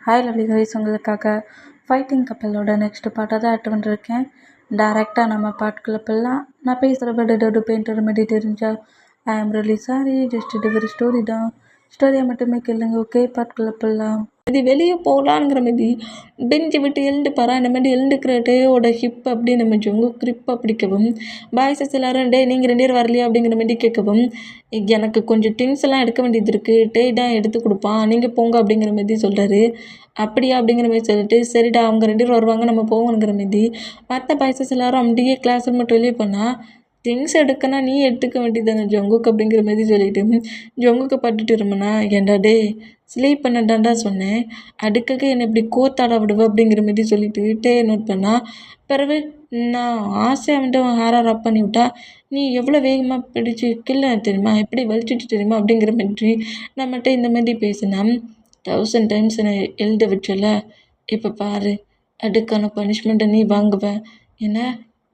Hi lovely guys, உங்களுக்காக fighting கப்பலோட next பார்ட்டாக தான் ஆட் பண்ணிருக்கேன். டேரெக்டாக நம்ம பாட்டுக்குள்ளே போகலாம். நான் பேசுகிற பட் பெயிண்டர் மாதிரி தெரிஞ்சா ஐ ஆம் ரியலி சாரி. ஜஸ்ட் இது ஒரு ஸ்டோரி தான். ஸ்டோரியை மட்டுமே கேளுங்க. ஓகே, பாட்டுக்குள்ளே போகலாம். இது வெளியே போகலாங்கிற மாதிரி பெஞ்சை விட்டு எழுந்து பாரா. இந்த மாதிரி எழுந்துக்கிற டேயோட ஹிப் அப்படி நம்ம ஜொங்கு கிரிப்பாக பிடிக்கவும், பாய்ஸஸ் எல்லாரும் டே நீங்கள் 2 பேர் வரலையா அப்படிங்கிற மாதிரி கேட்கவும், எனக்கு கொஞ்சம் திங்ஸ் எல்லாம் எடுக்க வேண்டியது இருக்குது, டே தான் எடுத்து கொடுப்பான், நீங்கள் போங்க அப்படிங்கிற மாதிரி சொல்கிறாரு. அப்படியா அப்படிங்கிற மாதிரி சொல்லிட்டு, சரிடா அவங்க 2 பேர் வருவாங்க நம்ம போவோங்கிற மாதிரி மற்ற பாய்ஸஸ் எல்லாரும் அப்படியே கிளாஸ் மட்டும் வெளியே போனால், திங்ஸ் எடுக்கனா நீ எடுத்துக்க வேண்டியதானே ஜொங்குக்கு அப்படிங்கிற மாதிரி சொல்லிட்டு ஜொங்குக்கு பட்டுட்டு இருமனா, ஏண்டா டே ஸ்லீப் பண்ணட்டான்டா சொன்னேன், அதுக்காக என்னை இப்படி கோத்தாட விடுவேன் அப்படிங்கிற மாதிரி சொல்லிட்டு டே நோட் பண்ணா. பிறகு நான் ஆசையாக வந்துட்டு ஹேரை ரப் பண்ணி விட்டா, நீ எவ்வளோ வேகமாக பிடிச்சி கில்ல தெரியுமா, எப்படி வலிச்சுட்டு தெரியுமா அப்படிங்கிற மாதிரி நம்மகிட்ட இந்த மாதிரி பேசினா. 1000 டைம்ஸ் என்னை எழுத வச்சல, இப்போ பாரு அதுக்கான பனிஷ்மெண்ட்டை நீ வாங்குவ. என்ன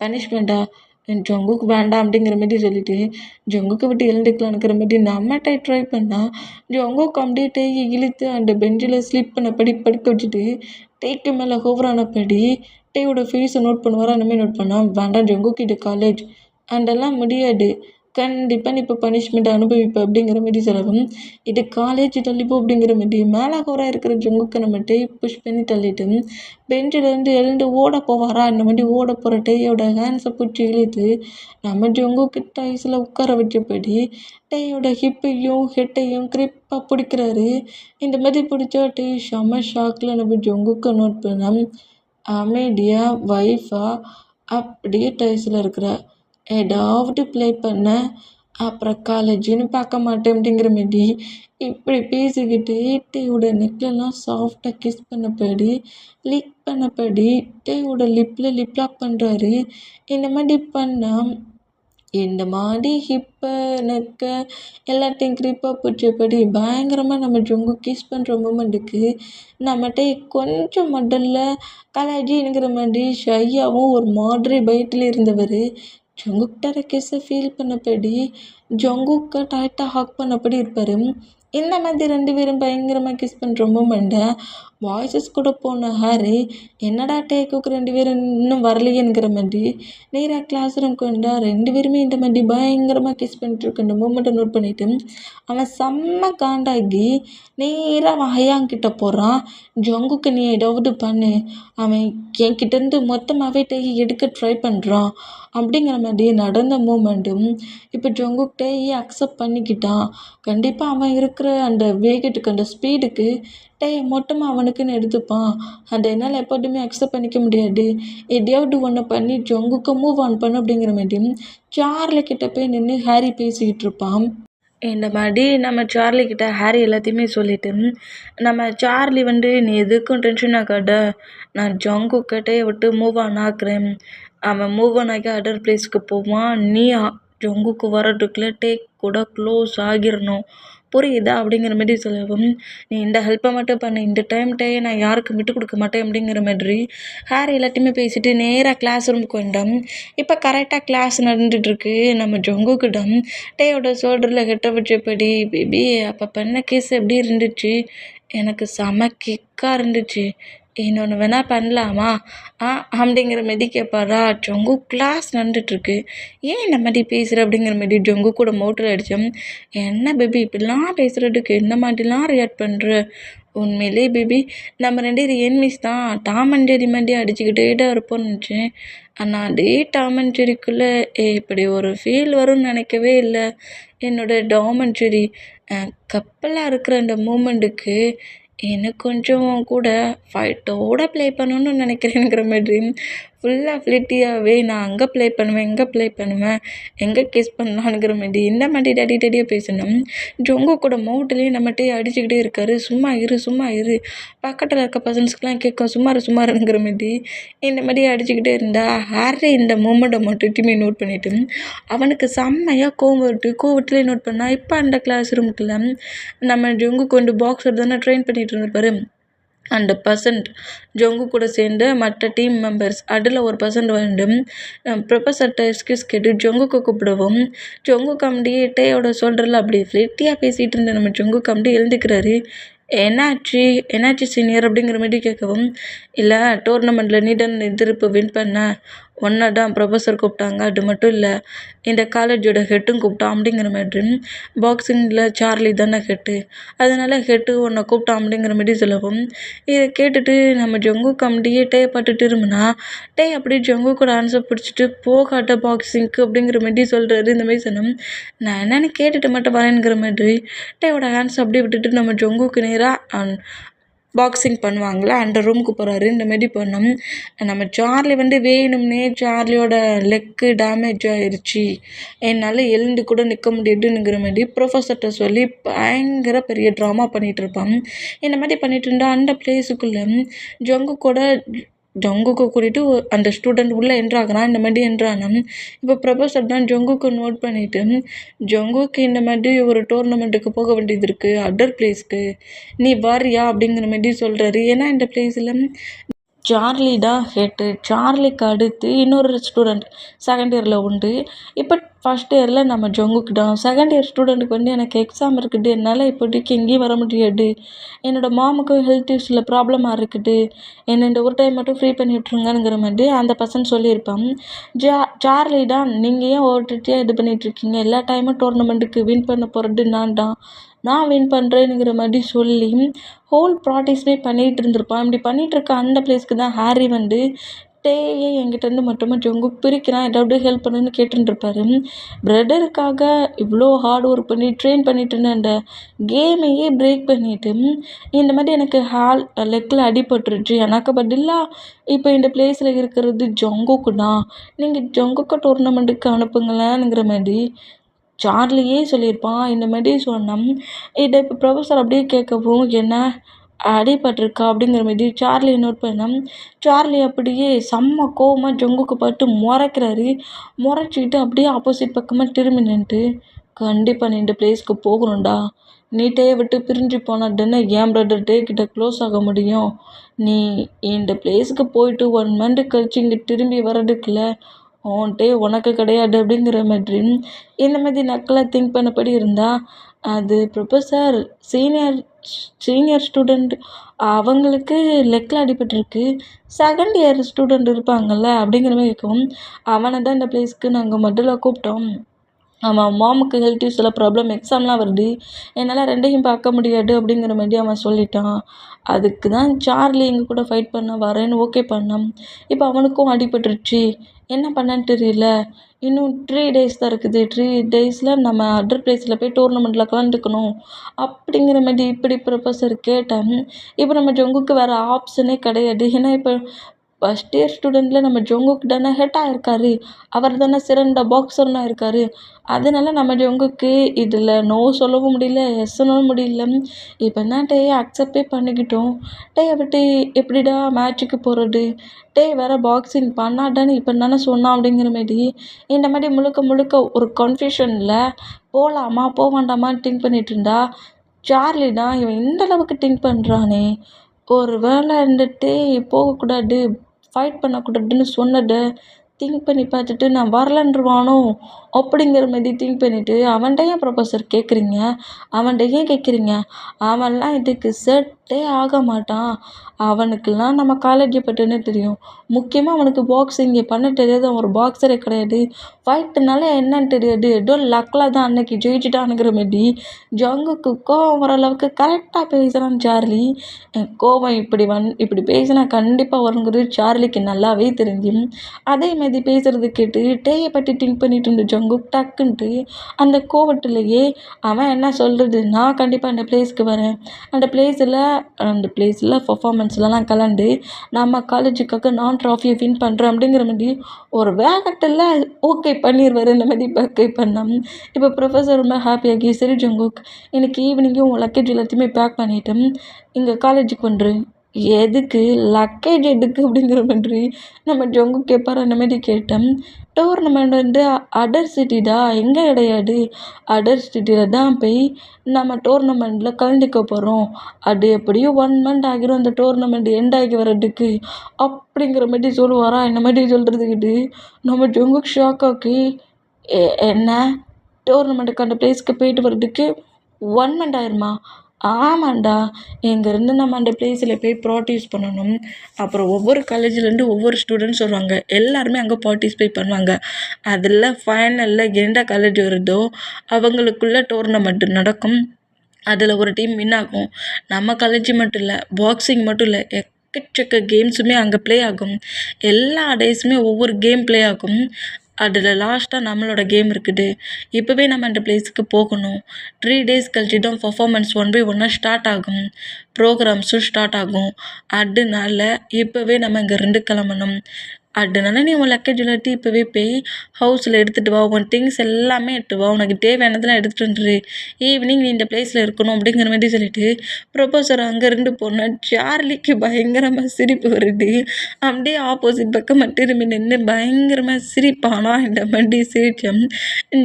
பனிஷ்மெண்ட்டா? ஜொங்குக்கு வேண்டாம் அப்படிங்கிற மாதிரி சொல்லிட்டு ஜொங்குக்கு விட்டு எழுந்துக்கலான்னுக்கிற மாதிரி நம்மகிட்ட ட்ரை பண்ணால், ஜொங்குக்கு அப்படியே டேயை இழுத்து அந்த பெஞ்சில் ஸ்லீப் பண்ணபடி படுக்க வச்சுட்டு டேக்கு மேலே ஹோவரானபடி டேயோட ஃபேஸை நோட் பண்ணுவாரா. அந்த மாதிரி நோட் பண்ணால், வேண்டாம் ஜொங்குக்கு இது காலேஜ் அண்டெல்லாம் முடியாது, கண்டிப்பாக நீ இப்போ பனிஷ்மெண்ட் அனுபவிப்ப அப்படிங்கிற மாதிரி சொல்லவும், இது காலேஜ் தள்ளிப்போ அப்படிங்கிற மாதிரி மேலே ஹோராக இருக்கிற ஜொங்குக்கு நம்ம டே புஷ் பண்ணி தள்ளிட்டு பெஞ்சிலேருந்து எழுந்து ஓட போவாரா. அந்த மாதிரி ஓட போகிற டேயோட ஹேண்ட்ஸை பிடிச்சி இழுத்து நம்ம ஜொங்குக்கு டைஸில் உட்கார வச்சபடி டேயோட ஹிப்பையும் ஹெட்டையும் கிரிப்பாக பிடிக்கிறாரு. இந்த மாதிரி பிடிச்சா டே செம ஷாக்கில் நம்ம ஜொங்குக்கு நோட் பண்ண அமைதியாக வைஃபாக அப்படியே டைஸில் இருக்கிற ஏதாவது ப்ளே பண்ண, அப்புறம் காலேஜுன்னு பார்க்க மாட்டேன் அப்படிங்கிற மாதிரி இப்படி பேசிக்கிட்டு டேயோட நெக்லெல்லாம் சாஃப்டாக கிஸ் பண்ணபடி லிக் பண்ணபடி டேயோட லிப்பில் லிப் லாக் பண்ணுறாரு. இந்த மாதிரி பண்ணால் இந்த மாதிரி ஹிப்பை நெக்க எல்லாத்தையும் கிரிப்பாக பிடிச்சபடி பயங்கரமாக நம்ம ஜொங்கு கிஸ் பண்ணுற மூமெண்ட்டுக்கு நம்மகிட்ட கொஞ்சம் முதல்ல காலேஜிங்கிற மாதிரி ஷையாகவும் ஒரு மாதிரி பயத்தில் இருந்தவர் ஜொங்குக்கிட்ட கிஸ்ஸை ஃபீல் பண்ணபடி ஜொங்குக்கை டைட்டாக ஹக் பண்ணபடி இருப்பார். இந்த மாதிரி 2 பேரும் பயங்கரமாக கிஸ் பண்ணுற மூமெண்ட்டை வாய்ஸஸ் கூட போன ஹாரி, என்னடா டேக்குக்கு 2 பேரும் இன்னும் வரலையேங்கிற மாதிரி நேராக கிளாஸ் ரூம்க்கு வந்தால் 2 பேருமே இந்த மாதிரி பயங்கரமாக கிஸ் பண்ணிட்டுருக்க இந்த மூமெண்ட்டை நோட் பண்ணிவிட்டு அவன் செம்ம காண்டாகி நேராக அவன் ஹயாங்கிட்ட போகிறான். ஜொங்குக்கு நீ ஏதாவது பண்ணு, அவன் என்கிட்டேருந்து மொத்தமாகவே டேயை எடுக்க ட்ரை பண்ணுறான் அப்படிங்கிற மாதிரி நடந்த மூமெண்ட்டும் இப்போ ஜொங்குக் டேயை அக்செப்ட் பண்ணிக்கிட்டான். கண்டிப்பாக அவன் இருக்கிற அந்த வேகத்துக்கு அந்த ஸ்பீடுக்கு டேயை மொத்தமாக அவனுக்குன்னு எடுத்துப்பான். அதை என்னால் எப்போதுமே அக்செப்ட் பண்ணிக்க முடியாது, எதையாவது ஒன்று பண்ணி ஜொங்குக்கு மூவ் ஆன் பண்ணு அப்படிங்கிற மாதிரி சார்லி கிட்ட போய் நின்று ஹாரி பேசிக்கிட்டு இருப்பான். இந்த மாதிரி நம்ம சார்லி கிட்ட ஹாரி எல்லாத்தையுமே சொல்லிட்டு நம்ம சார்லி நீ எதுக்கும் டென்ஷன் ஆகாத, நான் ஜொங்குக்கிட்டே விட்டு மூவ் ஆன் ஆக்குறேன், அவன் மூவ் ஆன் ஆகி அதர் பிளேஸ்க்கு போவான், நீ ஜொங்குக்கு வர்றதுக்குள்ளே டேக் கூட க்ளோஸ் ஆகிடணும், புரியுதா அப்படிங்கிற மாதிரி சொல்லவும், நீ இந்த ஹெல்ப்பை மட்டும் பண்ணு, இந்த டைம் டேயை நான் யாருக்கும் விட்டு கொடுக்க மாட்டேன் அப்படிங்கிற மாதிரி ஹாரி எல்லாத்தையுமே பேசிட்டு நேராக கிளாஸ் ரூமுக்கு வந்தோம். இப்போ கரெக்டாக கிளாஸ் நடந்துகிட்ருக்கு. நம்ம ஜொங்குக்கிட்ட டேயோட ஷோல்டரில் கெட்ட வச்சபடி, பேபி அப்போ பண்ண கேஸ் எப்படி இருந்துச்சு, எனக்கு செம கிக்காக இருந்துச்சு, இன்னொன்று வேணால் பண்ணலாமா அப்படிங்கிற மாதிரி கேட்பாரா. ஜொங்கு கிளாஸ் நடந்துகிட்ருக்கு, ஏன் இந்த மாதிரி பேசுகிற அப்படிங்கிற மாதிரி ஜொங்கு கூட மோட்டர் அடித்தோம். என்ன பேபி இப்படிலாம் பேசுகிறதுக்கு என்ன மாதிரிலாம் ரியாக்ட் பண்ணுற, உண்மையிலே பேபி நம்ம 2 பேரும் எனிமீஸ் தான், டாம் அண்ட் ஜெரி மாதிரி அடிச்சுக்கிட்டே தான் இருப்போம்னு நினச்சேன், ஆனால் அதே டாம் அண்ட் ஜெரிக்குள்ளே இப்படி ஒரு ஃபீல் வரும்னு நினைக்கவே இல்லை. என்னோட டாம் அண்ட் ஜெரி கப்பலாக இருக்கிற அந்த மூமெண்ட்டுக்கு எனக்கு கொஞ்சம் கூட ஃபைட்டோடு ப்ளே பண்ணணும்னு நினைக்கிறேங்கிற மாதிரி ஃபுல்லாக ஃப்ளிட்டியாகவே நான் அங்கே ப்ளே பண்ணுவேன், இங்கே ப்ளே பண்ணுவேன், எங்கே கிஸ் பண்ணலான்னுங்கிற மாதிரி இந்த மாதிரி டடியாக பேசணும். ஜொங்கு கூட மவுட்லேயே நம்மகிட்டே அடிச்சுக்கிட்டே இருக்காரு. சும்மா இரு பக்கத்தில் இருக்க பர்சன்ஸ்க்கெலாம் கேட்கும், சும்மாருங்கிற மாதிரி இந்த மாதிரி அடிச்சுக்கிட்டே இருந்தால் ஹாரி இந்த மூமெண்ட்டை மட்டுமே நோட் பண்ணிவிட்டு அவனுக்கு செம்மையாக கோவத்துலேயே நோட் பண்ணால், இப்போ அந்த கிளாஸ் ரூமுக்குள்ள நம்ம ஜொங்குக்கு பாக்ஸர் தானே ட்ரெயின் பண்ணிட்டு இருந்திருப்பாரு. அந்த பர்சன்ட் ஜொங்கு கூட சேர்ந்து மற்ற டீம் மெம்பர்ஸ் அதில் ஒரு பர்சன்ட் ப்ரொஃபஸர்கிட்ட எக்ஸ்கியூஸ் கேட்டு ஜொங்குக்கு கூப்பிடவும், ஜொங்கு கம்பி டேயோட ஷோல்டரில் அப்படி ஃப்ளிட்டியாக பேசிகிட்டு இருந்த நம்ம ஜொங்கு கம்பி எழுந்துக்கிறாரு. என்னாச்சு என்னாச்சு சீனியர் அப்படிங்கிற மாதிரி கேட்கவும், இல்லை டோர்னமெண்ட்டில் நீ தான் எதிர்ப்பு வின் பண்ண, ஒன்றை தான் ப்ரொஃபஸர் கூப்பிட்டாங்க, அது மட்டும் இல்லை இந்த காலேஜோட ஹெட்டும் கூப்பிட்டான் அப்படிங்கிற மாதிரி. பாக்ஸிங்கில் சார்லி தானே ஹெட்டு, அதனால ஹெட்டு உன்னை கூப்பிட்டான் அப்படிங்கிற மாதிரி சொல்லவும், இதை கேட்டுட்டு நம்ம ஜங்குக்கு அப்படியே டே பார்த்துட்டு இருமுனா, டே அப்படியே ஜங்கு கூட ஆன்சர் பிடிச்சிட்டு போகாட்ட பாக்ஸிங்க்கு அப்படிங்கிற மாதிரி சொல்கிறாரு. இந்த மாதிரி சொன்னோம், நான் என்னென்னு கேட்டுட்டு மட்டும் வரேங்கிற மாதிரி டேயோட ஹேண்ட்ஸ் அப்படியே விட்டுட்டு நம்ம ஜங்குக்கு நேராக பாக்ஸிங் பண்ணுவாங்களே அந்த ரூமுக்கு போகிறாரு. இந்த மாரி பண்ணோம். நம்ம சார்லி வேணும்னே சார்லியோட லெக்கு டேமேஜ் ஆயிடுச்சு, என்னால் எழுந்து கூட நிற்க முடியாதுங்கிற மாதிரி ப்ரொஃபஸர்கிட்ட சொல்லி பயங்கர பெரிய ட்ராமா பண்ணிகிட்டு இருப்பான். இந்த மாதிரி பண்ணிட்டு இருந்தா அந்த பிளேஸுக்குள்ளே ஜங்குக்கு கூட்டிகிட்டு அந்த ஸ்டூடெண்ட் உள்ளே என்ட்ராகிறான். இந்த மாதிரி என்ட்ரானா இப்போ ப்ரொஃபஸர் தான் ஜங்குக்கு நோட் பண்ணிவிட்டு, ஜங்குக்கு இந்த மாதிரி ஒரு டோர்னமெண்ட்டுக்கு போக வேண்டியது இருக்குது அதர் பிளேஸ்க்கு, நீ வரியா அப்படிங்கிற மாதிரி சொல்கிறாரு. ஏன்னா இந்த பிளேஸில் சார்லி தான் ஹெட்டு. சார்லிக்கு அடுத்து இன்னொரு ஸ்டூடெண்ட் செகண்ட் இயரில் உண்டு. இப்போ ஃபஸ்ட் இயரில் நம்ம ஜங்குக்கு தான். செகண்ட் இயர் ஸ்டூடெண்ட்டுக்கு எனக்கு எக்ஸாம் இருக்குது, என்னால் இப்போதைக்கு எங்கேயும் வர முடியாது, என்னோடய மாமுக்கும் ஹெல்த் இஷ்யூஸில் ப்ராப்ளமாக இருக்குது, என்னை இந்த ஒரு டைம் மட்டும் ஃப்ரீ பண்ணி விட்ருங்கங்கிற மாதிரி அந்த பர்சன் சொல்லியிருப்பான். சார்லி தான், நீங்கள் ஏன் ஓட்டுட்டியாக இது பண்ணிகிட்ருக்கீங்க, எல்லா டைமும் டோர்னமெண்ட்டுக்கு வின் பண்ண போகிறது நான் வின் பண்ணுறேனுங்கிற மாதிரி சொல்லி ஹோல் ப்ராக்டிஸுமே பண்ணிகிட்டு இருந்திருப்பான். இப்படி பண்ணிகிட்ருக்க அந்த பிளேஸ்க்கு தான் ஹாரி டேயே என்கிட்டேருந்து மட்டுமா ஜங்குக்கு பிரிக்கிறான், ஏதாவது ஹெல்ப் பண்ணுன்னு கேட்டுருப்பாரு. பிரதருக்காக இவ்வளோ ஹார்ட் ஒர்க் பண்ணி ட்ரெயின் பண்ணிட்டு இருந்த அந்த கேமையே பிரேக் பண்ணிவிட்டு இந்த மாதிரி எனக்கு லெக்கில் அடிபட்டுருச்சு, எனக்கு பதிலாக இப்போ இந்த பிளேஸில் இருக்கிறது ஜங்குக்கு தான், நீங்கள் ஜங்குக்கு டோர்னமெண்ட்டுக்கு அனுப்புங்களேனுங்கிற மாதிரி சார்லியே சொல்லியிருப்பான். இந்த மாதிரி சொன்னோம். இதை இப்போ ப்ரொஃபஸர் அப்படியே கேட்கவும், என்ன அடிபட்டிருக்கா அப்படிங்கிற மாதிரி சார்லி நோட் பண்ணோம். சார்லி அப்படியே செம்ம கோவமாக ஜங்குக்கு பார்த்து முறைக்கிறாரு. முறைச்சிக்கிட்டு அப்படியே ஆப்போசிட் பக்கமாக திரும்பி நின்றுட்டு, கண்டிப்பாக நீ இந்த பிளேஸ்க்கு போகணும்டா, நீ டேயை விட்டு பிரிஞ்சு போனால் தானே என் பிரதர் டே கிட்ட க்ளோஸ் ஆக முடியும், நீ இந்த பிளேஸுக்கு போயிட்டு 1 மந்த் கழிச்சு இங்கே திரும்பி வர்றதுக்குள்ள உன்ட்டே உனக்கு கிடையாது அப்படிங்கிற மாதிரி இந்த மாதிரி நக்கலாக திங்க் பண்ணபடி இருந்தால், அது ப்ரொஃபஸர் சீனியர் ஸ்டூடெண்ட் அவங்களுக்கு லெக்கில் அடிபட்டிருக்கு, செகண்ட் இயர் ஸ்டூடெண்ட் இருப்பாங்கள்ல அப்படிங்கிற மாதிரி இருக்கும், அவனை தான் இந்த பிளேஸ்க்கு நாங்கள் முதல்ல கூப்பிட்டோம், அவன் மாமுக்கு ஹெல்த் இஷ்யூஸில் ப்ராப்ளம், எக்ஸாம்லாம் வருது, என்னால் ரெண்டையும் பார்க்க முடியாது அப்படிங்கிற மாதிரி அவன் சொல்லிட்டான். அதுக்கு தான் சார்லி எங்கள் கூட ஃபைட் பண்ண வரேன்னு ஓகே பண்ணான். இப்போ அவனுக்கும் அடிபட்டுருச்சு, என்ன பண்ணன்னு தெரியல, இன்னும் 3 days தான் இருக்குது, 3 daysல நம்ம அதர் பிளேஸில் போய் டோர்னமெண்ட்டில் கலந்துக்கணும் அப்படிங்கிற மாதிரி இப்படி ப்ரொஃபஸர் கேட்டேன். இப்போ நம்ம ஜங்குக்கு வேறு ஆப்ஷனே கிடையாது. ஏன்னா இப்போ ஃபஸ்ட் இயர் ஸ்டூடெண்ட்டில் நம்ம ஜங்குக்கு தானே ஹெட் ஆகிருக்காரு, அவர் தானே சிறந்த பாக்ஸர்னா இருக்கார், அதனால நம்ம ஜங்குக்கு இதில் நோ சொல்லவும் முடியல, எஸ் சொல்லவும் முடியல. இப்போ தான் டேயை அக்செப்டே பண்ணிக்கிட்டோம், டேயை விட்டு எப்படிடா மேட்ச்சுக்கு போகிறது, டே வேறு பாக்ஸிங் பண்ணாதானே இப்போ தானே சொன்னான் அப்படிங்கிற மாதிரி இந்த மாதிரி முழுக்க ஒரு கன்ஃபியூஷனில் போகலாமா போக வேண்டாமான்னு திங்க் பண்ணிகிட்டு இருந்தா, சார்லி தான் இவன் இந்த அளவுக்கு திங்க் பண்ணுறானே, ஒரு வேளை இந்த டே போகக்கூடாது, ஃபைட் பண்ணக்கூடாதுன்னு சொன்னதை திங்க் பண்ணி பார்த்துட்டு நான் வரலன்றுவானோ அப்படிங்கிற மாதிரி திங்க் பண்ணிவிட்டு, அவன்கிட்ட ஏன் ப்ரொஃபஸர் கேட்குறீங்க, அவன்கிட்ட ஏன் கேட்குறீங்க, அவன்லாம் இதுக்கு செட்டே ஆக மாட்டான், அவனுக்கெல்லாம் நம்ம காலேஜை பற்றினே தெரியும், முக்கியமாக அவனுக்கு பாக்ஸிங்கை பண்ண தெரியாது, அவன் ஒரு பாக்ஸரே கிடையாது, ஃபைட்டுனால என்னன்னு தெரியாது, ஏதோ லக்கில் தான் அன்னைக்கு ஜெயிச்சிட்டானுங்கிற மாதிரி ஜங்குக்கு கோவம் வர அளவுக்கு கரெக்டாக பேசுகிறான் சார்லி. கோவம் இப்படி பேசினா கண்டிப்பாக வருங்கிறது சார்லிக்கு நல்லாவே தெரிஞ்சு, அதே மாதிரி பேசுகிறது கேட்டு டேயை பற்றி திங்க் பண்ணிட்டு இருந்த ஜங்குக் டக்குன்ட்டு அந்த கோவத்திலேயே அவன் என்ன சொல்கிறது, நான் கண்டிப்பாக அந்த பிளேஸ்க்கு வரேன், அந்த பிளேஸில் பர்ஃபார்மன்ஸ்லலாம் கலந்து நம்ம காலேஜுக்காக நான் ட்ராஃபியை வின் பண்ணுறேன் அப்படிங்கிற மாதிரி ஒரு வேகத்தில் ஓகே பண்ணிடுவார். இந்த மாதிரி ஓகே பண்ணோம். இப்போ ப்ரொஃபஸர் ரொம்ப ஹாப்பியாகி, சரி ஜங்குக் இன்னைக்கு ஈவினிங்கும் உன் லக்கேஜ் எல்லாத்தையுமே பேக் பண்ணிவிட்டு இங்கே காலேஜுக்கு வந்துரு, எதுக்கு லக்கேஜ் எதுக்கு அப்படிங்கிற மாதிரி நம்ம ஜங்கு கேட்பார். அந்த மாதிரி கேட்டேன். டோர்னமெண்ட் அதர் சிட்டிடா, எங்கே கிடையாது, அதர் சிட்டியில் தான் போய் நம்ம டோர்னமெண்ட்டில் கலந்துக்க போகிறோம், அது எப்படியும் 1 month ஆகிரும் அந்த டோர்னமெண்ட் எண்ட் ஆகி வர்றதுக்கு அப்படிங்கிற மாதிரி சொல்லுவாரா. இந்த மாதிரி சொல்கிறதுக்கிட்டு நம்ம ஜங்குக்கு ஷாக் ஆக்கி, என்ன டோர்னமெண்ட்டுக்கு அந்த பிளேஸ்க்கு போயிட்டு வர்றதுக்கு 1 month ஆயிருமா, ஆமாண்டா. இங்கேருந்து நம்ம அந்த பிளேஸில் போய் ப்ராக்டிஸ் பண்ணணும். அப்புறம் ஒவ்வொரு காலேஜ்லேருந்து ஒவ்வொரு ஸ்டூடெண்ட்ஸ் வருவாங்க. எல்லாருமே அங்கே பார்ட்டிசிபேட் பண்ணுவாங்க. அதில் ஃபைனலில் எந்த காலேஜ் வருதோ அவங்களுக்குள்ள டோர்னமெண்ட் நடக்கும். அதில் ஒரு டீம் வின் ஆகும். நம்ம காலேஜ் மட்டும் இல்லை, பாக்ஸிங் மட்டும் இல்லை, எக்கச்சக்க கேம்ஸுமே அங்கே ப்ளே ஆகும். எல்லா டேஸுமே ஒவ்வொரு கேம் ப்ளே ஆகும். அதில் லாஸ்ட்டாக நம்மளோட கேம் இருக்குது. இப்போவே நம்ம அந்த பிளேஸுக்கு போகணும். 3 days கழிச்சு தான் பர்ஃபார்மன்ஸ் 1 by 1 ஸ்டார்ட் ஆகும். ப்ரோக்ராம்ஸும் ஸ்டார்ட் ஆகும். அதனால இப்போவே நம்ம இங்கேருந்து கிளம்பணும். அதனால நீ உன் லக்கேஜ் எல்லாத்தையும் இப்போவே போய் ஹவுஸில் எடுத்துகிட்டு வா. உன் திங்ஸ் எல்லாமே எடுத்துட்டு வா. உனக்கு தேவையானதெல்லாம் எடுத்துகிட்டு வந்துரு. ஈவினிங் நீ இந்த பிளேஸில் இருக்கணும் அப்படிங்கிற மாதிரி சொல்லிட்டு ப்ரொபோசர் அங்கேருந்து போனால் சார்லிக்கு பயங்கரமாக சிரிப்பு வருது. அப்படியே ஆப்போசிட் பக்கம் திரும்பி நின்று பயங்கரமாக சிரிப்பானா இந்த மாதிரி சிரித்தோம்.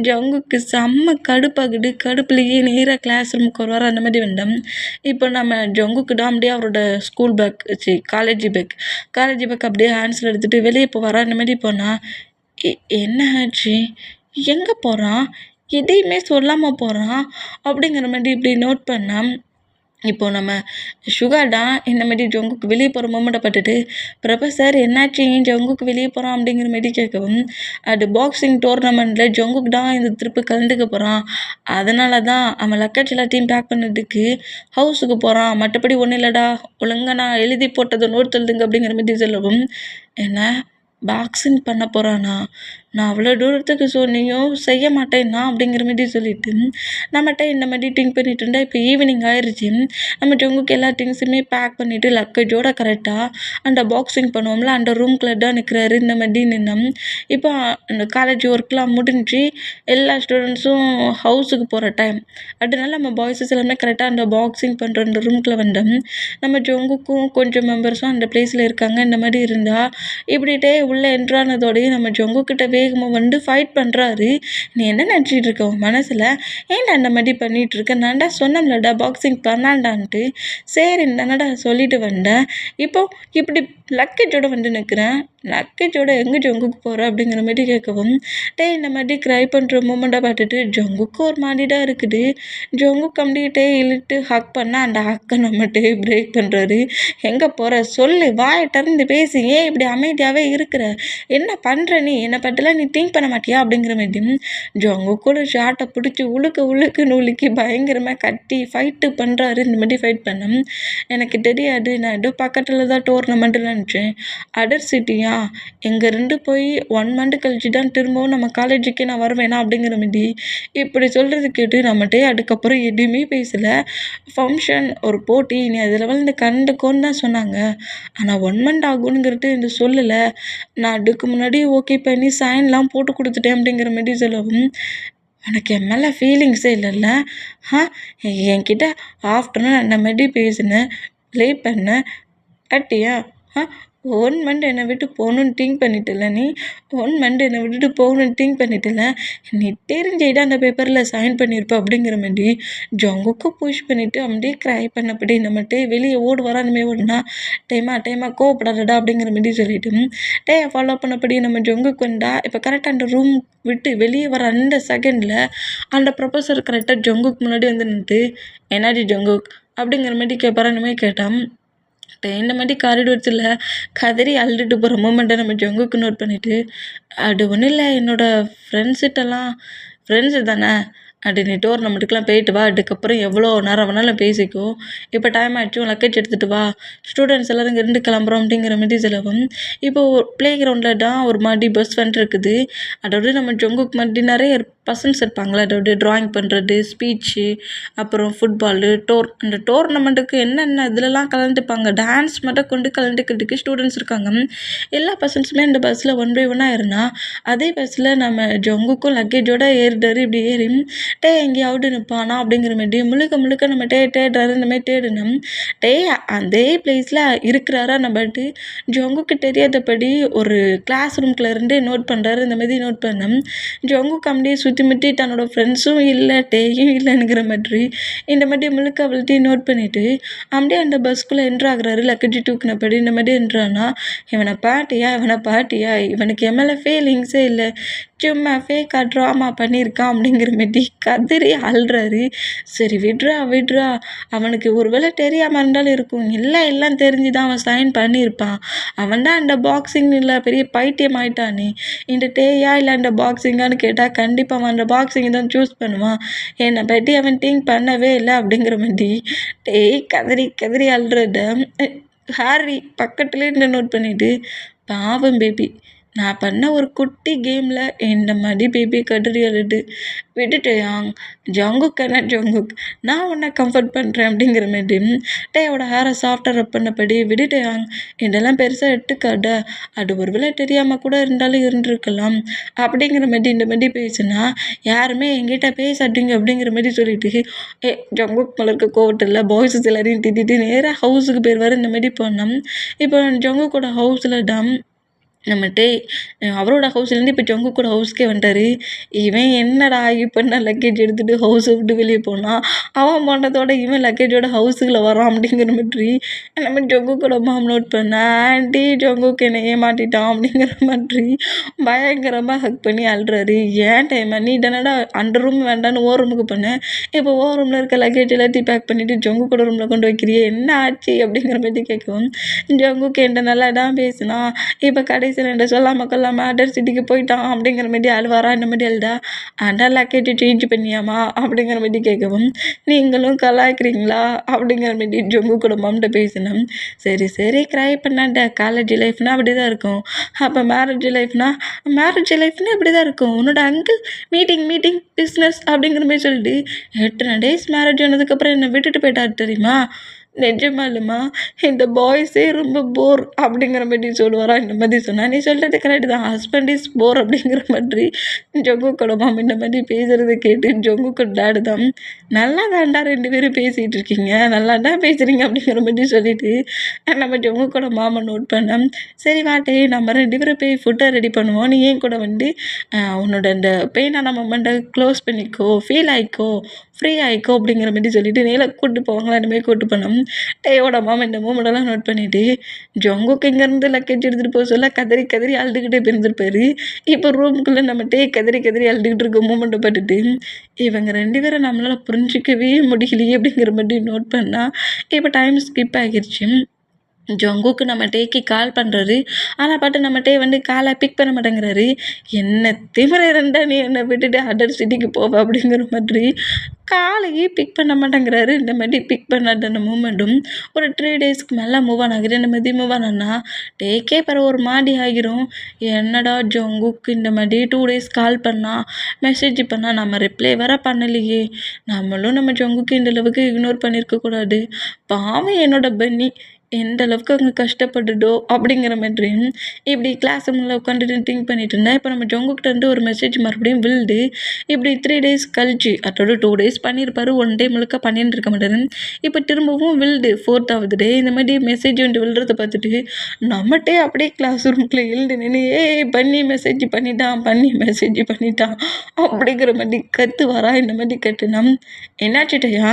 ஜங்குக்கு செம்ம கடுப்பாகுது. கடுப்புலேயே நேராக கிளாஸ் ரூமுக்கு வருவார். அந்த மாதிரி வந்தோம். இப்போ நம்ம ஜங்குக்கு தான் அப்படியே அவரோட ஸ்கூல் பேக் காலேஜ் பேக் அப்படியே ஹேண்ட்ஸில் எடுத்துகிட்டு வெளியே போவாரா. இந்த மாதிரி போனால் என்ன ஆச்சு, எங்கே போகிறான், எதையுமே சொல்லாமல் போகிறான் அப்படிங்கிற மாதிரி இப்படி நோட் பண்ணால் இப்போ நம்ம சுகாடா இந்த மாதிரி ஜங்குக்கு வெளியே போகிற மொமெண்ட்டை பார்த்துட்டு ப்ரொஃபஸர் என்னாச்சு ஜங்குக்கு வெளியே போகிறான் அப்படிங்கிற மாதிரி கேட்கவும், அது பாக்ஸிங் டோர்னமெண்ட்டில் ஜங்குக்கு தான் இந்த ட்ரிப்பு கலந்துக்க போகிறான். அதனால தான் அவன் லக்கேஜ் எல்லாத்தையும் பேக் பண்ணதுக்கு ஹவுஸுக்கு போகிறான். மற்றபடி ஒன்றும் இல்லைடா, ஒழுங்கா நான் எழுதி போட்டதை நோட் எழுதுங்க அப்படிங்கிற மாதிரி சொல்லவும், என்ன பாக்ஸிங் பண்ண போகிறானா, நான் அவ்வளோ தூரத்துக்கு சொன்னியும் செய்ய மாட்டேன்னா அப்படிங்கிற மாதிரி சொல்லிட்டு நம்மகிட்ட இந்த மாதிரி திங்க் பண்ணிட்டு இருந்தா. இப்போ ஈவினிங் ஆயிடுச்சு. நம்ம ஜங்குக்கு எல்லா திங்ஸுமே பேக் பண்ணிவிட்டு லக்கேஜோட கரெக்டாக அந்த பாக்ஸிங் பண்ணுவோம்ல அந்த ரூம்குள்ளே தான் நிற்கிறாரு. இந்த மாதிரி நின்னோம். இப்போ அந்த காலேஜ் ஒர்க்லாம் முடிஞ்சு எல்லா ஸ்டூடெண்ட்ஸும் ஹவுஸுக்கு போகிற டைம். அதனால நம்ம பாய்ஸஸ் எல்லாமே கரெக்டாக அந்த பாக்ஸிங் பண்ணுற அந்த ரூம்குள்ளே வந்தோம். நம்ம ஜங்குக்கும் கொஞ்சம் மெம்பர்ஸும் அந்த பிளேஸில் இருக்காங்க. இந்த மாதிரி இருந்தால் இப்படிட்டே உள்ளே என்ட்ரானதோடையே நம்ம ஜங்குக்கிட்ட வேகமாக வந்து ஃபைட் பண்ணுறாரு. நீ என்ன நினச்சிட்டு இருக்க உன் மனசில், ஏன்டா அந்த மாதிரி பண்ணிகிட்டு இருக்க, நான்டா சொன்னோம்லடா பாக்ஸிங் பண்ணாண்டான்ட்டு. சரி தானடா சொல்லிட்டு வந்தேன், இப்போ இப்படி லக்கேஜோட வந்து நிற்கிறேன், லக்கேஜோட எங்கே ஜங்குக்கு போகிற அப்படிங்கிற மாதிரி கேட்கவும், இந்த மாதிரி க்ரை பண்ணுற மூமெண்ட்டை பார்த்துட்டு ஜங்குக்கு ஒரு மாதிரி தான் இருக்குது. ஜங்குக்கு அப்படியே இழுத்து ஹக் பண்ணால் அந்த ஹக்கை நம்மகிட்டே பிரேக் பண்ணுறாரு. எங்கே போகிற சொல்லு, வாயை திறந்து பேசி, ஏன் இப்படி அமைதியாகவே இருக்கிற, என்ன பண்ணுற நீ, என்னை பற்றிலாம் நீ திங்க் பண்ண மாட்டியா அப்படிங்கிற மாதிரி ஜங்கு கூட ஷார்ட்டை பிடிச்சி உழுக்குன்னு உலுக்கி பயங்கரமாக கட்டி ஃபைட்டு பண்ணுறாரு. இந்த மாதிரி ஃபைட் பண்ண எனக்கு தெரியாது, நான் ஏதோ பக்கத்தில் தான் டோர்னமெண்ட்டு நினச்சேன். அதர் சிட்டியா, இங்கேருந்து போய் 1 month கழிச்சு தான் திரும்பவும் நம்ம காலேஜுக்கே நான் வருவேனா அப்படிங்கிற மாதிரி இப்படி சொல்கிறது கேட்டு நம்மகிட்டே அதுக்கப்புறம் எதுவுமே பேசலை. ஃபங்க்ஷன் ஒரு போட்டி, நீ அதில் வந்து கண்டுக்கோன்னு தான் சொன்னாங்க. ஆனால் 1 month ஆகுங்கிறது இந்த சொல்லலை. நான் அதுக்கு முன்னாடி ஓகே பண்ணி சைன்லாம் போட்டு கொடுத்துட்டேன் அப்படிங்கிற மாதிரி சொல்லவும், எனக்கு என் மேலே ஃபீலிங்ஸே இல்லைல்ல. என்கிட்ட ஆஃப்டர்நூன் அந்த மாதிரி பேசினேன், ப்ளே பண்ணேன், அட்டியா 1 month என்னை விட்டு போகணுன்னு திங்க் பண்ணிட்டல நீ, 1 month என்னை விட்டுட்டு போகணுன்னு திங்க் பண்ணிட்டல, நீ தெரிஞ்சுக்கிட்டு அந்த பேப்பரில் சைன் பண்ணியிருப்ப அப்படிங்கிற மாதிரி ஜங்குக்கு புஷ் பண்ணிவிட்டு அப்படியே க்ரை பண்ணப்படி நம்மகிட்ட வெளியே ஓடுவாரா. அந்த மாதிரி ஓடுனா டைமாக கோவப்படாதடா அப்படிங்கிற மாதிரி சொல்லிட்டு ஃபாலோ பண்ணப்படி நம்ம ஜங்குக்கு வந்தா. இப்போ கரெக்டாக அந்த ரூம் விட்டு வெளியே வர அந்த செகண்டில் அந்த ப்ரொஃபஸர் கரெக்டாக ஜங்குக்கு முன்னாடி வந்து நின்றுட்டு, என்னாச்சு ஜங்குக் அப்படிங்கிற மாதிரி கேட்பாரா. அந்த மாதிரி கேட்டான். இந்த மாதிரி காரிடோர்ஸில் கதறி அழுதுட்டு போகிற மூமெண்ட்டை நம்ம ஜங்குக்கு நோட் பண்ணிவிட்டு, அது ஒன்றும் இல்லை, என்னோடய ஃப்ரெண்ட்ஸு தானே, அப்படி நீ டோர்னமெண்ட்டுக்கெலாம் போயிட்டு வா, அதுக்கப்புறம் எவ்வளோ நேரம் வேணாலும் பேசிக்கோ, இப்போ டைம் ஆகிடுச்சு, லக்கேஜ் எடுத்துகிட்டு வா, ஸ்டூடெண்ட்ஸ் எல்லோரும் இங்கேருந்து கிளம்புறோம் அப்படிங்கிற மாதிரி சொல்லவும், இப்போது ப்ளே கிரவுண்டில் தான் ஒரு மாதிரி பஸ் வந்துருக்குது. அதோட நம்ம ஜங்குக்கு மாதிரி நிறைய பர்சன்ஸ் இருப்பாங்களே, அதோட ட்ராயிங் பண்ணுறது, ஸ்பீச்சு, அப்புறம் ஃபுட்பாலு, அந்த டோர்னமெண்ட்டுக்கு என்னென்ன இதிலலாம் கலந்துப்பாங்க, டான்ஸ் மட்டும் கொண்டு கலந்துக்கிறதுக்கு ஸ்டூடெண்ட்ஸ் இருக்காங்க. எல்லா பர்சன்ஸுமே இந்த பஸ்ஸில் 1 by 1 இருந்தால், அதே பஸ்ஸில் நம்ம ஜங்குக்கும் லக்கேஜோடு ஏறிட்டாரு. இப்படி ஏறி எங்கேயாவது நிற்பானா அப்படிங்கிற மாதிரி முழுக்க நம்ம தேடுறாரு. இந்த மாதிரி தேடினோம். அதே பிளேஸில் இருக்கிறாரா நம்மட்டு ஜங்குக்கு தெரியாதபடி ஒரு கிளாஸ் ரூம்குள்ள இருந்து நோட் பண்ணுறாரு. இந்த மாதிரி நோட் பண்ணோம். ஜங்குக்கு அப்படியே சுற்றி சுற்றி முற்றி தன்னோட ஃப்ரெண்ட்ஸும் இல்லை டேயும் இல்லைங்கிற மாதிரி இந்த மாதிரி முழுக்க அவள்கிட்டையும் நோட் பண்ணிவிட்டு அப்படியே அந்த பஸ்க்குள்ளே என்ட்ரு ஆகுறாரு லக்கேஜ் தூக்குனபடி. இந்த மாதிரி என்ட்ரானா இவனை பாட்டியா இவனுக்கு எம்எல்ஏ ஃபீலிங்ஸே இல்லை, சும்மா ஃபேக்காக ட்ராமா பண்ணியிருக்கான் அப்படிங்கிற மாரி கதறி அழுறாரு. சரி விட்றா அவனுக்கு ஒரு வேளை தெரியாமல் இருந்தாலும் இருக்கும், எல்லாம் தெரிஞ்சு தான் அவன் சைன் பண்ணியிருப்பான். அவன் தான் அந்த பாக்ஸிங்கில் பெரிய பைத்தியம் ஆயிட்டானே. இந்த டேயா இல்லை அந்த பாக்ஸிங்கான்னு கேட்டால் கண்டிப்பாக அவன் அந்த பாக்ஸிங் தான் சூஸ் பண்ணுவான். என்னை பற்றி அவன் திங்க் பண்ணவே இல்லை அப்படிங்கிற மாதிரி டேய் கதறி அழுறத ஹாரி பக்கத்துலேயே இருந்து நோட் பண்ணிவிட்டு பாவம் பேபி, நான் பண்ண ஒரு குட்டி கேமில் இந்த மாதிரி பேபி கதறி அழுது விட்டுட்டேயாங். ஜங்குக் நான் உன்னை கம்ஃபர்ட் பண்ணுறேன் அப்படிங்கிற மாதிரி டேயோட ஹேரை சாஃப்டாக ரப் பண்ணபடி விட்டுட்டேயாங். இதெல்லாம் பெருசாக எடுத்துக்காத, அது ஒரு வேளை தெரியாமல் கூட இருந்தாலும் இருந்திருக்கலாம் அப்படிங்கிற மாதிரி இந்த மாதிரி பேசுனா யாருமே என்கிட்ட பேசாதீங்க அப்படிங்கிற மாதிரி சொல்லிட்டு ஜங்குக் மலருக்கு கோவட்டில் பாய்ஸஸ் எல்லாரையும் திட்டிட்டு நேராக ஹவுஸுக்கு போயிடுவார். இந்த மாதிரி போனோம். இப்போ ஜங்குக்கோட ஹவுஸில் தான் நம்மகிட்டே அவரோட ஹவுஸ்லேருந்து இப்போ ஜங்குக்கோட ஹவுஸ்க்கே வந்துட்டார். இவன் என்னடா இப்போ என்ன லக்கேஜ் எடுத்துகிட்டு ஹவுஸை விட்டு வெளியே போனான், அவன் போனதோட இவன் லக்கேஜோட ஹவுஸுக்குள்ளே வரான் அப்படிங்கிற மாதிரி நம்ம ஜங்குக்கோட மாம் நோட் பண்ண ஆண்டி ஜங்குக்கு என்னை ஏமாட்டிட்டான் அப்படிங்கிற மாதிரி பயங்கரமாக ஹக் பண்ணி அழுறாரு. ஏன் டைம் நீ தானடா அந்த ரூம் வேண்டான்னு ஓ ரூமுக்கு பண்ணேன், இப்போ ஓ ரூமில் இருக்க லக்கேஜ் எல்லாத்தையும் பேக் பண்ணிவிட்டு ஜங்குக்கோட ரூமில் கொண்டு வைக்கிறியே, என்ன ஆச்சு அப்படிங்கிற மாதிரி கேட்கவும் ஜங்குக்கு என்கிட்ட நல்லா தான் பேசினான், இப்போ கடைசி என்கிட்ட சொல்லாமல் கொல்லாமல் அதர் சிட்டிக்கு போயிட்டான் அப்படிங்கிற மாதிரி அழுவாரா. இந்த மாதிரி அழுதா அண்டர் லக்கேஜ் சேஞ்ச் பண்ணியாமா அப்படிங்கிற மாதிரி கேட்கவும் நீங்களும் கலாய்க்கிறீங்களா அப்படிங்கிற மாதிரி ஜொங்கு குடும்பம்கிட்ட பேசினோம். சரி க்ரை பண்ணாண்ட காலேஜ் லைஃப்னா அப்படி தான் இருக்கும், அப்போ மேரேஜ் லைஃப்னா இப்படி தான் இருக்கும். உன்னோட அங்கிள் மீட்டிங் பிஸ்னஸ் அப்படிங்கிற மாதிரி சொல்லிட்டு 8 days மேரேஜ் ஆனதுக்கப்புறம் என்னை விட்டுட்டு போயிட்டாரு தெரியுமா. நிஜமா இல்லைம்மா, இந்த பாய்ஸே ரொம்ப போர் அப்படிங்கிற மாதிரி சொல்லுவாரா. இந்த மாதிரி சொன்னால் நீ சொல்கிறது கரெக்டு தான், ஹஸ்பண்ட் இஸ் போர் அப்படிங்கிற மாதிரி ஜொங்குக்கோட மாம் இந்த மாதிரி பேசுகிறத கேட்டு ஜொங்குக்கோட டேடு தான் நல்லா தாண்டா 2 பேரும் பேசிகிட்டு இருக்கீங்க, நல்லா தான் பேசுகிறீங்க அப்படிங்கிற மாதிரி சொல்லிட்டு நம்ம ஜொங்குக்கோட மாமை நோட் பண்ணோம். சரி வாட்டே நம்ம 2 பேரும் போய் ஃபுட்டை ரெடி பண்ணுவோம், நீ ஏன் கூட வந்து உன்னோட அந்த பெயினான மொமெண்ட்டை க்ளோஸ் பண்ணிக்கோ, ஃபீல் ஆகிக்கோ, ஃப்ரீ ஆகிக்கோ அப்படிங்கிற மாதிரி சொல்லிட்டு நேரில் கூப்பிட்டு போவாங்களா. இந்த மாதிரி கூப்பிட்டு போனோம். டேயோட மாமா இந்த மூமெண்டெல்லாம் நோட் பண்ணிவிட்டு ஜொங்குக்கு இங்கேருந்து லக்கேஜ் எடுத்துகிட்டு போக சொல்ல கதறி அழுதுகிட்டே பிரிஞ்சிருப்பாரு. இப்போ ரூமுக்குள்ளே நம்ம டே கதறி அழுதுகிட்டு இருக்க மூமெண்ட்டை பார்த்துட்டு இவங்க 2 பேரை நம்மளால் புரிஞ்சிக்கவே முடியலையே அப்படிங்கிற மாதிரி நோட் பண்ணால் இப்போ டைம் ஸ்கிப் ஆகிருச்சு. ஜொங்குக்கு நம்ம டேக்கு கால் பண்ணுறாரு, ஆனால் பாட்டு நம்ம டே வந்து காலை பிக் பண்ண மாட்டேங்கிறாரு. என்ன திமிர இருந்தா நீ என்னை விட்டுட்டு அதர் சிட்டிக்கு போவ அப்படிங்கிற மாதிரி காலையே பிக் பண்ண மாட்டேங்கிறாரு. இந்த மாதிரி பிக் பண்ணாத அந்த மூமெண்ட்டும் ஒரு 3 daysக்கு மேலே மூவ் ஆன் ஆகுது. இந்த மாதிரி மூவ் ஆன் ஆனால் டேக்கே பிறகு ஒரு மாதிரி ஆகிரும். என்னடா ஜொங்குக்கு இந்த மாதிரி 2 days கால் பண்ணால் மெசேஜ் பண்ணால் நம்ம ரிப்ளை வேற பண்ணலையே, நம்மளும் நம்ம ஜொங்குக்கு இந்த அளவுக்கு இக்னோர் பண்ணியிருக்கக்கூடாது, பாவம் என்னோட பன்னி எந்த அளவுக்கு அங்கே கஷ்டப்படுதோ அப்படிங்கிற மாதிரி இப்படி கிளாஸ் ரூமில் உட்காந்துட்டு திங்க் பண்ணிட்டு இருந்தேன். இப்போ நம்ம ஜொங்குக்கிட்ட இருந்து ஒரு மெசேஜ் மறுபடியும் விழுது. இப்படி 3 days கழிச்சு அதோட 2 days பண்ணியிருப்பாரு, 1 day முழுக்க பண்ணிட்டு இருக்க மாட்டாரு. இப்போ திரும்பவும் விழுது 4th day. இந்த மாதிரி மெசேஜ் வந்து விழுறத பார்த்துட்டு நம்மகிட்டே அப்படியே கிளாஸ் ரூமுக்குள்ளே எழுந்து நின்று பண்ணி மெசேஜ் பண்ணிட்டான் அப்படிங்கிற மாதிரி கற்று வரா. இந்த மாதிரி கட்டுனா என்னாச்சுட்டையா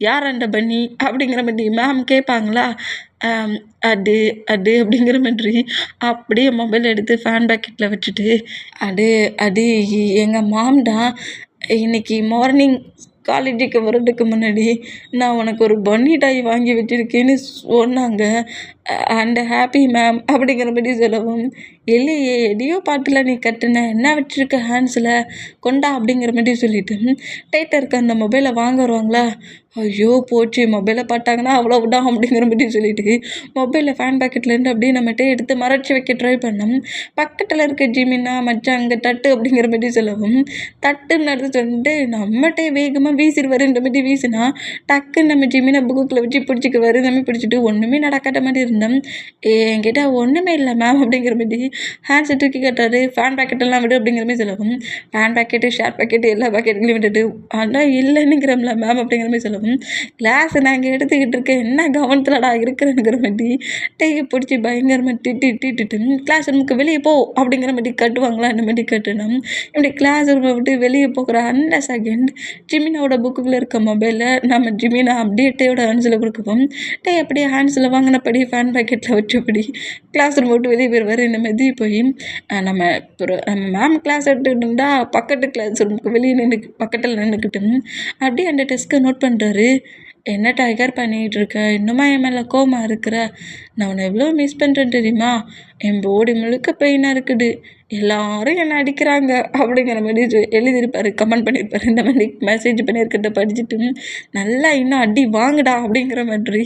யார் அந்த பன்னி அப்படிங்கிற மாதிரி மேம் கேட்பாங்களா. அது அப்படிங்கிற மாதிரி அப்படியே மொபைல் எடுத்து ஃபேன் பேக்கெட்டில் வச்சுட்டு அது எங்கள் மாம் தான் இன்னைக்கு மார்னிங் காலேஜுக்கு வர்றதுக்கு முன்னாடி நான் உனக்கு ஒரு பன்னி டாய் வாங்கி வச்சுருக்கேன்னு சொன்னாங்க, அண்ட் ஹாப்பி மேம் அப்படிங்கிற மாதிரி சொல்லவும் இல்லையே எதையோ பாட்டில் நீ கட்டுன என்ன வச்சுருக்க ஹேண்ட்ஸில் கொண்டா அப்படிங்கிற மாதிரி சொல்லிவிட்டு டைட்டாக இருக்க அந்த மொபைலை வாங்க வருவாங்களா. ஐயோ போச்சு, மொபைலை பார்த்தாங்கன்னா அவ்வளோவிடாம் அப்படிங்கிற மாதிரி சொல்லிட்டு மொபைலில் ஃபேன் பேக்கெட்லேருந்து அப்படியே நம்மகிட்ட எடுத்து மறைச்சி வைக்க ட்ரை பண்ணோம். பக்கத்தில் இருக்க ஜிமின்னா மச்சான் அங்கே தட்டு அப்படிங்கிற மாதிரி சொல்லவும் தட்டுன்னு எடுத்து வந்துட்டு நம்மகிட்டே வேகமாக வீசிடுவார். இந்த மாதிரி வீசினா டக்குன்னு நம்ம ஜிமினை புக்குக்கில் வச்சு பிடிச்சிக்குவார். நம்ம பிடிச்சிட்டு ஒன்றுமே நடக்காத மாதிரி இருந்தால் இருந்தேன். என்கிட்ட ஒன்றுமே இல்லை மேம் அப்படிங்கிற மாரி ஹேண்ட்ஸை தூக்கி கட்டுறாரு. ஃபேன் பேக்கெட்டெல்லாம் விடு அப்படிங்கிற மாதிரி சொல்லவும், ஃபேன் பேக்கெட்டு, ஷேர் பேக்கெட்டு எல்லா பேக்கெட்களையும் விட்டுட்டு அதான் இல்லைன்னுங்கிறோம்ல மேம் அப்படிங்கிற மாதிரி சொல்லவும், கிளாஸ் நான் இங்கே எடுத்துக்கிட்டு இருக்கேன், என்ன கவனத்தில்டா இருக்கிறேனுங்கிற மாதிரி டையை பிடிச்சி பயங்கரமாக திட்டிட்டு கிளாஸ் ரூமுக்கு வெளியே போ அப்படிங்கிற மாதிரி கட்டுவாங்களா இந்த மாதிரி கட்டுனா இப்படி கிளாஸ் ரூமை விட்டு வெளியே போகிற அந்த செகண்ட் ஜிமினாவோட புக்குக்குள்ளே இருக்க மொபைலில் நம்ம ஜிமினா அப்படியே டேயோட ஹேண்ட்ஸில் கொடுக்குவோம். டே அப்படியே ஹேண்ட்ஸில் வாங்கினபடி ஃபேன் பேக்கெட்டில் வச்சபடி கிளாஸ் ரூம் விட்டு வெளியே போயிடுவார். இந்த மாதிரி போய் நம்ம நம்ம மேம் கிளாஸ் எடுத்துக்கிட்டு இருந்தால் பக்கத்து கிளாஸ் ரூமுக்கு வெளியே பக்கத்தில் நின்றுக்கிட்டு அப்படியே அந்த டெஸ்க்கை நோட் பண்ணுறாரு. என்ன டைகர் பண்ணிகிட்டு இருக்க, இன்னுமா என் மேலே கோமா இருக்கிற, நான் உன்னை எவ்வளோ மிஸ் பண்ணுறேன் தெரியுமா, என் பாடி முழுக்க பெயினாக இருக்குது, எல்லாரும் என்னை அடிக்கிறாங்க அப்படிங்கிற மாதிரி எழுதியிருப்பார், கமெண்ட் பண்ணியிருப்பார். இந்த மாதிரி மெசேஜ் பண்ணியிருக்கிறத படிச்சுட்டு நல்லா இன்னும் அடி வாங்குடா அப்படிங்கிற மாதிரி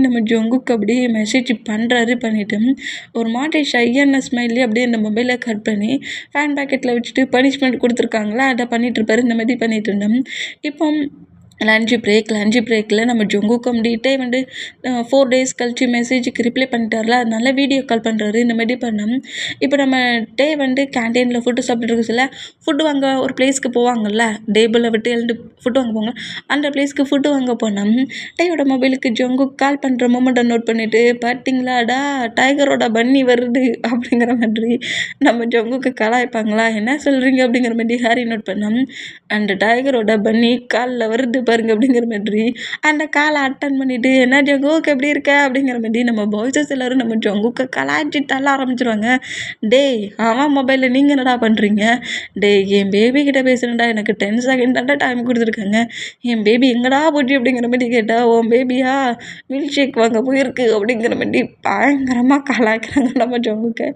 நம்ம ஜொங்குக்கு அப்படியே மெசேஜ் பண்ணிட்டு ஒரு மாதிரி ஷையான ஸ்மைல்லே அப்படியே அந்த மொபைலை கட் பண்ணி ஃபேன் பேக்கெட்டில் வச்சுட்டு பனிஷ்மெண்ட் கொடுத்துருக்காங்களா அதை பண்ணிகிட்ருப்பாரு. இந்த மாதிரி பண்ணிகிட்டு இருந்தோம். இப்போ லஞ்சு பிரேக்கில் நம்ம ஜொங்குக்கு அப்படின்ட்டே 4 days கழிச்சு மெசேஜுக்கு ரிப்ளை பண்ணிட்டார்ல, அதனால வீடியோ கால் பண்ணுறாரு. இந்த மாதிரி பண்ணோம். இப்போ நம்ம டே கேன்டீனில் ஃபுட்டு சாப்பிட்டுருக்கு சொல்ல ஃபுட்டு வாங்க ஒரு பிளேஸ்க்கு போவாங்கல்ல, டேபிளை விட்டு எழுந்து ஃபுட்டு வாங்க போங்க, அந்த பிளேஸ்க்கு ஃபுட்டு வாங்க போனோம். டேயோட மொபைலுக்கு ஜொங்குக்கு கால் பண்ணுற மூமெண்ட்டை நோட் பண்ணிவிட்டு, பார்த்தீங்களாடா டைகரோட பன்னி வருது அப்படிங்கிற மாதிரி நம்ம ஜொங்குக்கு கலாய்ப்பாங்களா, என்ன சொல்கிறீங்க அப்படிங்கிற மாதிரி ஹாரி நோட் பண்ணோம். அந்த டைகரோட பன்னி காலில் வருது பாருங்க அப்படிங்கிற மாதிரி அந்த காலை அட்டன் பண்ணிட்டு, என்ன ஜங்குக்கு எப்படி இருக்க அப்படிங்கிற மாதிரி நம்ம பாய்ஸஸ் எல்லாரும் நம்ம ஜங்குக்கு கலாய்ச்சி தள்ள ஆரம்பிச்சிருவாங்க. டேய் அவன் மொபைலில் நீங்கள் என்னடா பண்ணுறீங்க, டேய் என் பேபி கிட்ட பேசுகிறேன்டா, எனக்கு 10 seconds தான்டா டைம் கொடுத்துருக்காங்க, என் பேபி எங்கடா போச்சு அப்படிங்கிற மாதிரி கேட்டால், உன் பேபியா மில்க் ஷேக் வாங்க போயிருக்கு அப்படிங்கிற மாதிரி பயங்கரமாக கலாய்க்கிறாங்க நம்ம ஜங்குக்கு.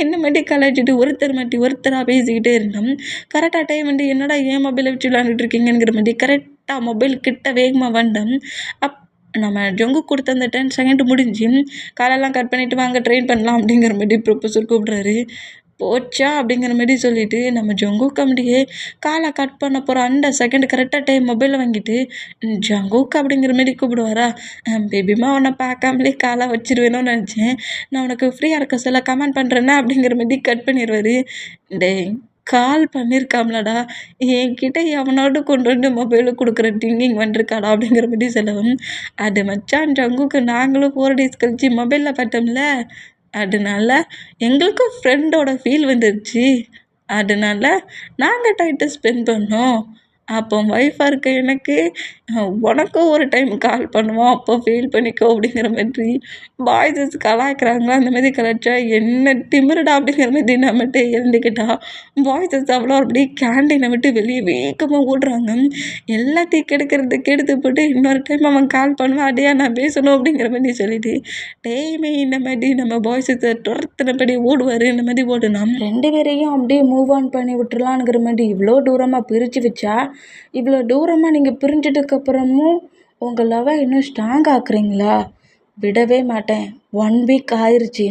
இந்த மாதிரி கலாய்ச்சிட்டு ஒருத்தர் மாட்டி ஒருத்தராக பேசிக்கிட்டே இருந்தோம். கரெக்டாக டைம் என்னடா ஏன் மொபைலை வச்சு விளாண்டுட்டு இருக்கீங்கிற மாதிரி கரெக்டாக மொபைல் கிட்ட வேகமாக வந்தோம். நம்ம ஜொங்கு கொடுத்த அந்த 10 seconds முடிஞ்சு காலெல்லாம் கட் பண்ணிவிட்டு வாங்க ட்ரெயின் பண்ணலாம் அப்படிங்கிற மாதிரி ப்ரொஃபஸர் கூப்பிட்றாரு. போச்சா அப்படிங்கிற மாதிரி சொல்லிவிட்டு நம்ம ஜங்குக்கு அப்படியே காலை கட் பண்ண போகிற அந்த செகண்ட் கரெக்டாக டைம் மொபைலை வாங்கிட்டு ஜங்குக்கு அப்படிங்கிற மாதிரி கூப்பிடுவாரா, பேபிமா உன்னை பார்க்காமலே காலை வச்சிருவேணும்னு நினச்சேன், நான் உனக்கு ஃப்ரீயாக இருக்க சொல்ல கமெண்ட் பண்ணுறேன்னா அப்படிங்கிற மாதிரி கட் பண்ணிடுவார். டேய் கால் பண்ணியிருக்காம்லடா, என்கிட்ட எவனோடு கொண்டு வந்து மொபைலு கொடுக்குற திங்கிங் வந்துருக்காடா அப்படிங்கிற மாதிரி சொல்லவும், அது மச்சான் ஜங்குக்கு நாங்களும் 4 days கழிச்சு மொபைலில் பார்த்தோம்ல, அதனால எங்களுக்கும் ஃப்ரெண்டோட ஃபீல் வந்துருச்சு, அதனால நாங்கள் டைத்தை ஸ்பெண்ட் பண்ணோம். அப்போ ஒய்ஃபாக இருக்க எனக்கு உனக்கும் ஒரு டைம் கால் பண்ணுவோம், அப்போ ஃபீல் பண்ணிக்கோ அப்படிங்கிற மாதிரி பாய்ஸஸ் கலாய்க்கிறாங்களா. அந்த மாதிரி கலாய்ச்சா என்ன திமிருடா அப்படிங்கிற மாதிரி நம்மகிட்ட எழுந்துக்கிட்டா பாய்ஸஸ் அவ்வளோ அப்படியே கேண்டீனை விட்டு வெளியே வேகமாக ஓடுறாங்க. எல்லாத்தையும் கெடுத்து போட்டு இன்னொரு டைம் அவன் கால் பண்ணுவான், அடையா நான் பேசணும் அப்படிங்கிற மாதிரி சொல்லிட்டு டெய்மே இந்த மாதிரி நம்ம பாய்ஸஸை துரத்தினபடி ஓடுவார். இந்த மாதிரி ஓடுனா 2 பேரையும் அப்படியே மூவ் ஆன் பண்ணி விட்டுறலான்ங்கிற மாதிரி இவ்வளோ தூரமாக பிரித்து வச்சா, இவ்வளோ தூரமாக நீங்கள் பிரிஞ்சதுக்கப்புறமும் உங்கள் லவ்வை இன்னும் ஸ்ட்ராங் ஆக்குறீங்களா, விடவே மாட்டேன். 1 week ஆயிடுச்சு,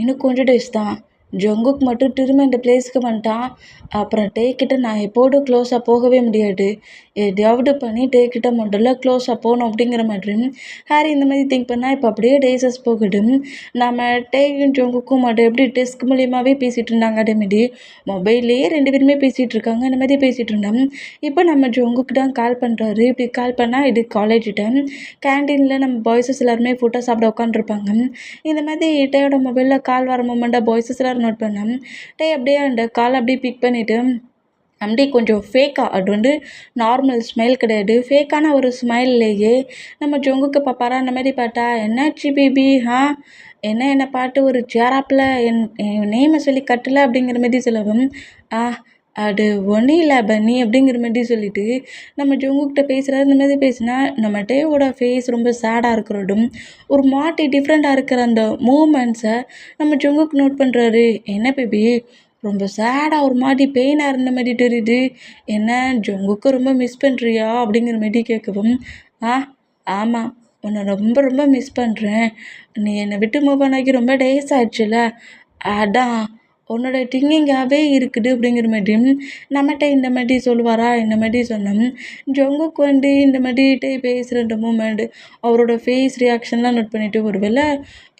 இன்னும் கொஞ்சம் டேஸ் தான். ஜங்குக் மட்டும் திரும்ப இந்த பிளேஸ்க்கு வந்துட்டான், அப்புறம் டேக்கிட்ட நான் எப்போதும் க்ளோஸாக போகவே முடியாது, எதையாவது பண்ணி டேக்கிட்ட முதல்ல க்ளோஸாக போகணும் அப்படிங்கிற மாதிரி ஹாரி இந்த மாதிரி திங்க் பண்ணால் இப்போ அப்படியே டேஸஸ் போகுது. நம்ம டேக்கும் ஜங்குக்கும் மட்டும் எப்படி டெஸ்க் மூலியமாகவே பேசிகிட்டு இருந்தாங்க, அதேமாரி மொபைல்லையே 2 பேருமே பேசிகிட்டு இருக்காங்க. இந்த மாதிரி பேசிகிட்டு இருந்தோம். இப்போ நம்ம ஜங்குக்கு தான் கால் பண்ணுறாரு. இப்படி கால் பண்ணால் இது காலேஜ் டைம், கேன்டீனில் நம்ம பாய்ஸஸ் எல்லாருமே ஃபுட்டை சாப்பிட உட்காந்துருப்பாங்க. இந்த மாதிரி டேயோட மொபைலில் கால் வர மூமெண்ட்டாக பாய்ஸஸ் எல்லாரும் நோட் பண்ணேன். டே அப்படியே அந்த கால் அப்படியே பிக் பண்ணிவிட்டு அப்படியே கொஞ்சம் ஃபேக்காக, அது நார்மல் ஸ்மைல் கிடையாது, ஃபேக்கான ஒரு ஸ்மைல்லையே நம்ம ஜொங்குக்கு பார்ப்பாரா. அந்த மாதிரி பார்த்தா, என்னாச்சு பேபி, என்னை பாட்டு ஒரு சேராப்பில் என் நேமை சொல்லி கட்டலை அப்படிங்கிற மாதிரி சொல்லவும், அது ஒன்றும் இல்லை பன்னி அப்படிங்கிற மாதிரி சொல்லிவிட்டு நம்ம ஜொங்குக்கிட்ட பேசுகிறாரு. இந்த மாதிரி பேசினா நம்ம டேவோட ஃபேஸ் ரொம்ப சேடாக இருக்கிறதும் ஒரு மாட்டி டிஃப்ரெண்ட்டாக இருக்கிற அந்த மூமெண்ட்ஸை நம்ம ஜொங்குக்கு நோட் பண்ணுறாரு. என்ன பேபி ரொம்ப சேடாக ஒரு மாதிரி பெயினாக இருந்த மாதிரி தெரியுது, என்ன ஜொங்குக்கு ரொம்ப மிஸ் பண்ணுறியா அப்படிங்கிற மாதிரி கேட்கவும், ஆமாம் உன்னை ரொம்ப ரொம்ப மிஸ் பண்ணுறேன், நீ என்னை விட்டு மூவ் ஆனாக்கி ரொம்ப டேஸ் ஆயிடுச்சுல, அதான் உன்னோட திங்கிங்காகவே இருக்குது அப்படிங்கிற மாதிரி நம்மகிட்ட இந்த மாதிரி சொல்லுவாரா இந்த மாதிரி சொன்னோம். ஜங்குக் வந்து இந்த மாதிரி பேசுகிற அந்த மூமெண்ட் அவரோட ஃபேஸ் ரியாக்ஷன்லாம் நோட் பண்ணிவிட்டு ஒருவேளை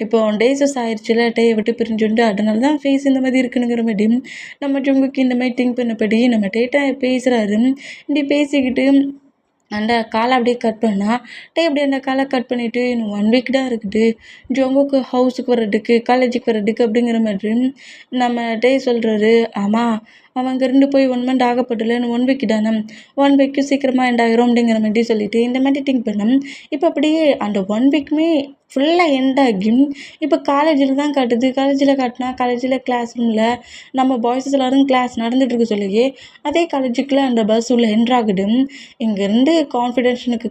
இப்போ டேஸஸ் ஆயிடுச்சுல டேயை விட்டு பிரிஞ்சுண்டு அதனால தான் ஃபேஸ் இந்த மாதிரி இருக்குனுங்கிற மாதிரி நம்ம ஜங்குக்கு இந்த மாதிரி திங்க் பண்ணபடி நம்ம டேட்டா பேசுகிறாரு. இப்படி பேசிக்கிட்டு அந்த காலை அப்படியே கட் பண்ணால் இப்படி அந்த காலை கட் பண்ணிவிட்டு இன்னும் 1 வீக் தான் இருக்குது ஜங்குக்கு ஹவுஸுக்கு வர்றதுக்கு காலேஜுக்கு வர்றதுக்கு அப்படிங்கிற மாதிரி நம்ம சொல்கிறாரு. ஆமாம் அவன் அங்கேருந்து போய் 1 மந்த் ஆகப்படல இன்னும் 1 வீக் தானே 1 வீக்கு சீக்கிரமாக எண்ட் ஆகிரும் அப்படிங்கிற மாதிரி சொல்லிட்டு இந்த மாதிரி திங்க் பண்ணோம். இப்போ அப்படியே அந்த 1 வீக்குமே ஃபுல்லாக எண்ட் ஆகி இப்போ காலேஜில் தான் காட்டுது. காலேஜில் காட்டினா காலேஜில் கிளாஸ் ரூமில் நம்ம பாய்ஸஸ் எல்லோரும் கிளாஸ் நடந்துகிட்ருக்கு சொல்லியே அதே காலேஜுக்குள்ளே அந்த பஸ் உள்ள என்ட்ரு ஆகுது. இங்கேருந்து கான்ஃபிடென்ஷனுக்கு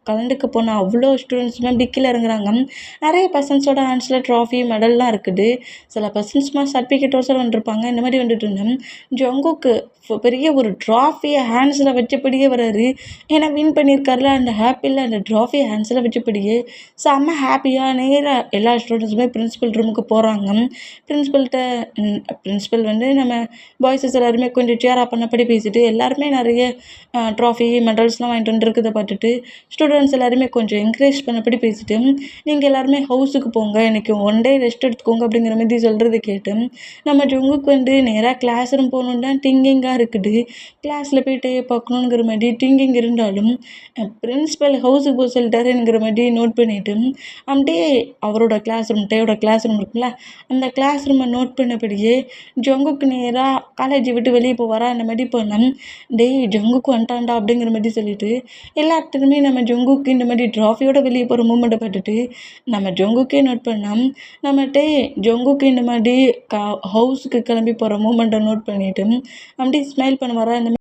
கலந்துக்க போன அவ்வளோ ஸ்டூடெண்ட்ஸுமே அப்படி கீழே இறங்குறாங்க. நிறைய பர்சன்ஸோட ஹேண்ட்ஸில் ட்ராஃபி மெடல்லாம் இருக்குது. சில பர்சன்ஸ்மா சர்டிஃபிகேட்டோட வந்திருப்பாங்க. இந்த மாதிரி வந்துட்டு இருந்தோம். ஜங்குக்கு பெரிய ஒரு ட்ராஃபியை ஹேண்ட்ஸில் வச்சபடியே வராரு. ஏன்னா வின் பண்ணியிருக்காருல அந்த ஹாப்பியில் அந்த ட்ராஃபியை ஹேண்ட்ஸில் வச்சபடியே செம்ம ஹாப்பியாக நேராக எல்லா ஸ்டூடெண்ட்ஸுமே பிரின்ஸிபல் ரூமுக்கு போகிறாங்க. பிரின்ஸிபல் வந்து நம்ம பாய்ஸஸ் எல்லாருமே கொஞ்சம் சேராக பண்ணபடி பேசிட்டு எல்லாருமே நிறைய ட்ராஃபி மெடல்ஸ்லாம் வாங்கிட்டு வந்துருக்கிறத பார்த்துட்டு ஸ்டூடெண்ட்ஸ் எல்லாருமே கொஞ்சம் என்கரேஜ் பண்ணபடி பேசிட்டு நீங்கள் எல்லாருமே ஹவுஸுக்கு போங்க இன்றைக்கி 1 டே ரெஸ்ட் எடுத்துக்கோங்க அப்படிங்கிற மாதிரி சொல்கிறது கேட்டு நம்ம ஜங்குக்கு வந்து நேராக கிளாஸ் ரூம் போகணுன்னு தான் திங்கிங்காக இருக்குது. கிளாஸில் போய்ட்டு பார்க்கணுங்கிற மாதிரி திங்கிங் இருந்தாலும் பிரின்ஸிபல் ஹவுஸுக்கு போக சொல்லிட்டாருங்கிற மாதிரி நோட் பண்ணிவிட்டு அப்படியே அவரோட கிளாஸ் ரூம் டேயோட கிளாஸ் ரூம் இருக்குல்ல அந்த கிளாஸ் ரூமை நோட் பண்ணபடியே ஜங்குக்கு நேராக காலேஜை விட்டு வெளியே போவாரா அந்த மாதிரி போனோம். ஜங்குக்கு வந்துட்டான்டா அப்படிங்கிற மாதிரி சொல்லிட்டு எல்லாத்துக்குமே நம்ம ஜங்குக்கு இந்த மாதிரி ட்ராஃபியோட வெளியே போகிற மூமெண்ட்டை பார்த்துட்டு நம்ம ஜங்குக்கே நோட் பண்ணோம். நம்மகிட்ட ஜங்குக்கு இந்த மாதிரி ஹவுஸுக்கு கிளம்பி போகிற மூமெண்ட்டை நோட் பண்ணிவிட்டு அப்படியே ஸ்மைல் பண்ணுவாரா இந்த